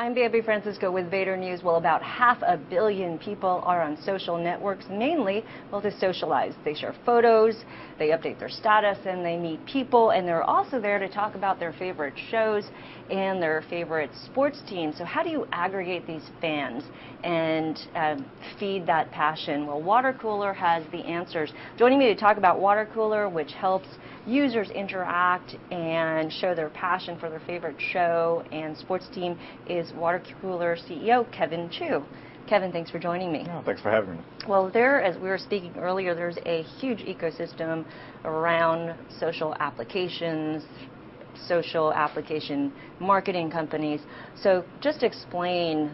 I'm Bambi Francisco with Vader News. Well, about 500 million people are on social networks, mainly, well, to socialize. They share photos, they update their status, and they meet people, and they're also there to talk about their favorite shows and their favorite sports teams. So how do you aggregate these fans and feed that passion? Well, Watercooler has the answers. Joining me to talk about Watercooler, which helps users interact and show their passion for their favorite show and sports team, is Watercooler CEO Kevin Chou. Kevin, thanks for joining me. Oh, thanks for having me. Well, as we were speaking earlier, there's a huge ecosystem around social applications, social application marketing companies. So just explain,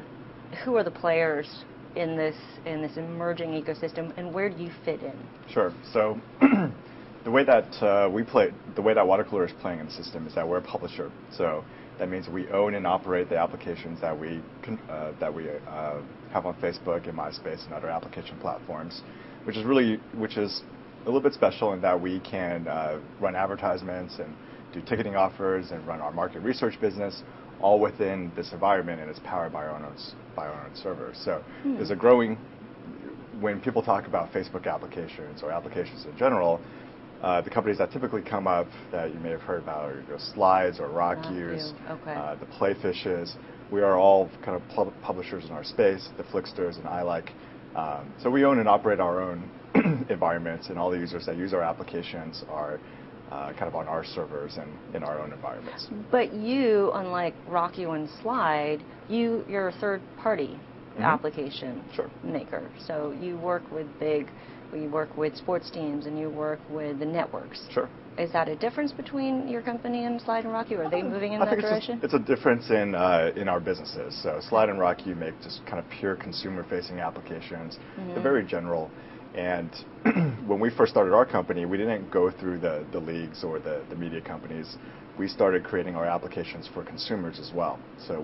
who are the players in this emerging ecosystem, and where do you fit in? Sure. So the way that Watercooler is playing in the system is that we're a publisher. So that means we own and operate the applications that we have on Facebook and MySpace and other application platforms, which is a little bit special in that we can run advertisements and do ticketing offers and run our market research business all within this environment, and it's powered by our own servers. So there's a growing, when people talk about Facebook applications or applications in general, the companies that typically come up that you may have heard about are Slides or Rocky's, the Playfishes. We are all kind of publishers in our space, the Flicksters and iLike. So we own and operate our own environments, and all the users that use our applications are kind of on our servers and in our own environments. But you, unlike Rocky and Slide, you're a third-party application maker. So you work with sports teams, and you work with the networks. Sure. Is that a difference between your company and Slide and Rocky, or are they moving in that direction? It's a difference in our businesses. So Slide and Rocky make just kind of pure consumer-facing applications. They're very general. And when we first started our company, we didn't go through the leagues or the media companies. We started creating our applications for consumers as well. So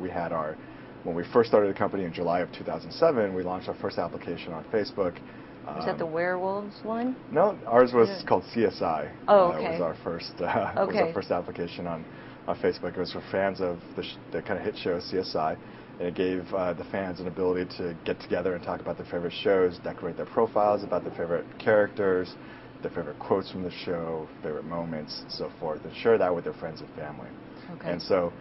when we first started the company in July of 2007, we launched our first application on Facebook. Was that the werewolves one? No, ours was called CSI. Oh, okay. Was our first application on Facebook. It was for fans of the kind of hit show CSI, and it gave the fans an ability to get together and talk about their favorite shows, decorate their profiles about their favorite characters, their favorite quotes from the show, favorite moments, and so forth, and share that with their friends and family. Okay. And so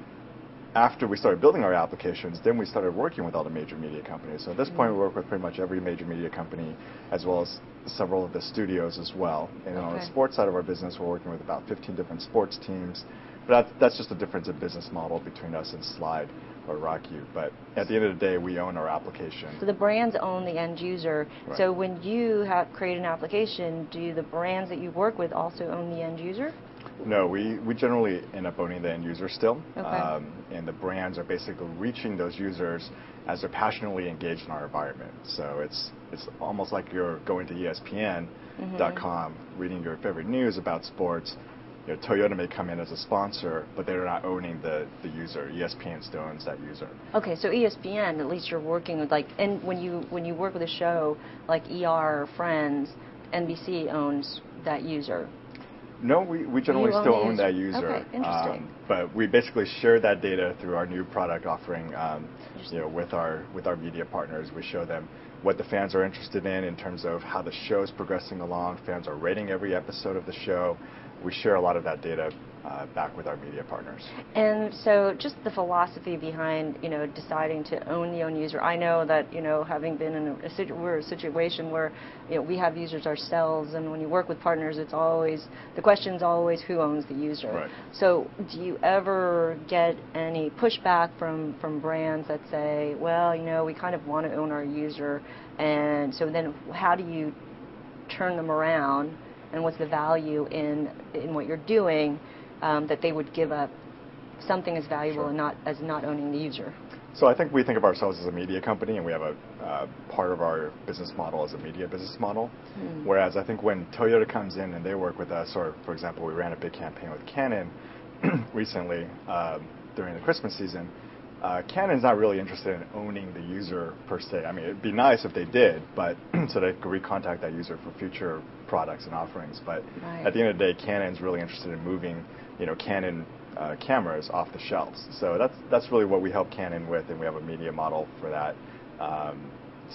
after we started building our applications, then we started working with all the major media companies. So at this point, we work with pretty much every major media company, as well as several of the studios as well. And on the sports side of our business, we're working with about 15 different sports teams. But that's just a difference in business model between us and Slide or Rocky. But at the end of the day, we own our application. So the brands own the end user. Right. So when you create an application, do the brands that you work with also own the end user? No, we generally end up owning the end user still. Okay. And the brands are basically reaching those users as they're passionately engaged in our environment. So it's almost like you're going to ESPN.com, reading your favorite news about sports. Toyota may come in as a sponsor, but they're not owning the user. ESPN still owns that user. Okay, so ESPN, at least you're working with, and when you work with a show like ER or Friends, NBC owns that user. No, we generally still own that user. Okay, interesting. But we basically share that data through our new product offering. With our media partners, we show them what the fans are interested in terms of how the show is progressing along. Fans are rating every episode of the show. We share a lot of that data back with our media partners. And so just the philosophy behind, deciding to own the own user. I know that, having been in a situation where, we have users ourselves, and when you work with partners, the question's always who owns the user. Right. So do you ever get any pushback from brands that say, well, we kind of want to own our user, and so then how do you turn them around, and what's the value in what you're doing that they would give up something as valuable and not owning the user? So I think we think of ourselves as a media company, and we have a part of our business model as a media business model. Whereas I think when Toyota comes in and they work with us, or for example, we ran a big campaign with Canon recently during the Christmas season. Canon's not really interested in owning the user per se. I mean, it'd be nice if they did, but so they could recontact that user for future products and offerings. But at the end of the day, Canon's really interested in moving, Canon cameras off the shelves. So that's really what we help Canon with, and we have a media model for that.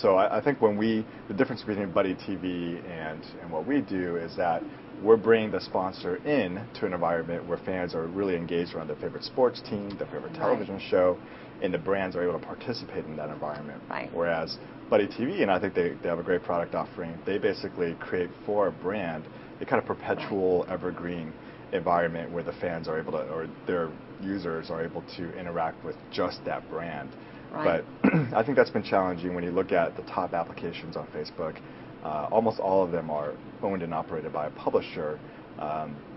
So I think the difference between Buddy TV and what we do is that we're bringing the sponsor in to an environment where fans are really engaged around their favorite sports team, their favorite television show, and the brands are able to participate in that environment. Right. Whereas Buddy TV, and I think they have a great product offering, they basically create for a brand a kind of perpetual evergreen environment where the fans are able to, or their users are able to interact with just that brand. Right. But I think that's been challenging when you look at the top applications on Facebook. Almost all of them are owned and operated by a publisher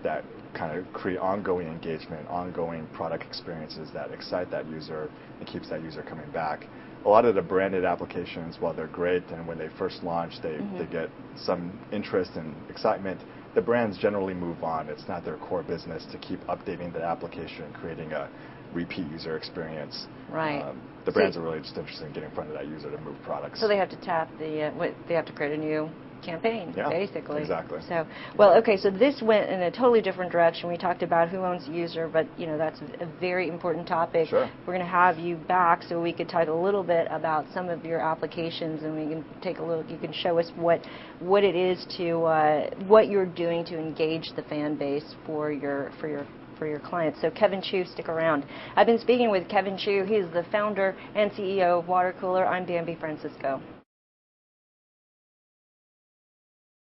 that kind of create ongoing engagement, ongoing product experiences that excite that user and keeps that user coming back. A lot of the branded applications, while they're great and when they first launch they get some interest and excitement, the brands generally move on. It's not their core business to keep updating the application, creating a repeat user experience. Right. The brands are really just interested in getting in front of that user to move products. So they have to tap the, they have to create a new campaign, basically. Exactly. So, well, okay, so this went in a totally different direction. We talked about who owns the user, but that's a very important topic. Sure. We're going to have you back so we could talk a little bit about some of your applications, and we can take a look. You can show us what it is to what you're doing to engage the fan base for your clients. So Kevin Chou, stick around. I've been speaking with Kevin Chou. He's the founder and CEO of Watercooler. I'm Bambi Francisco.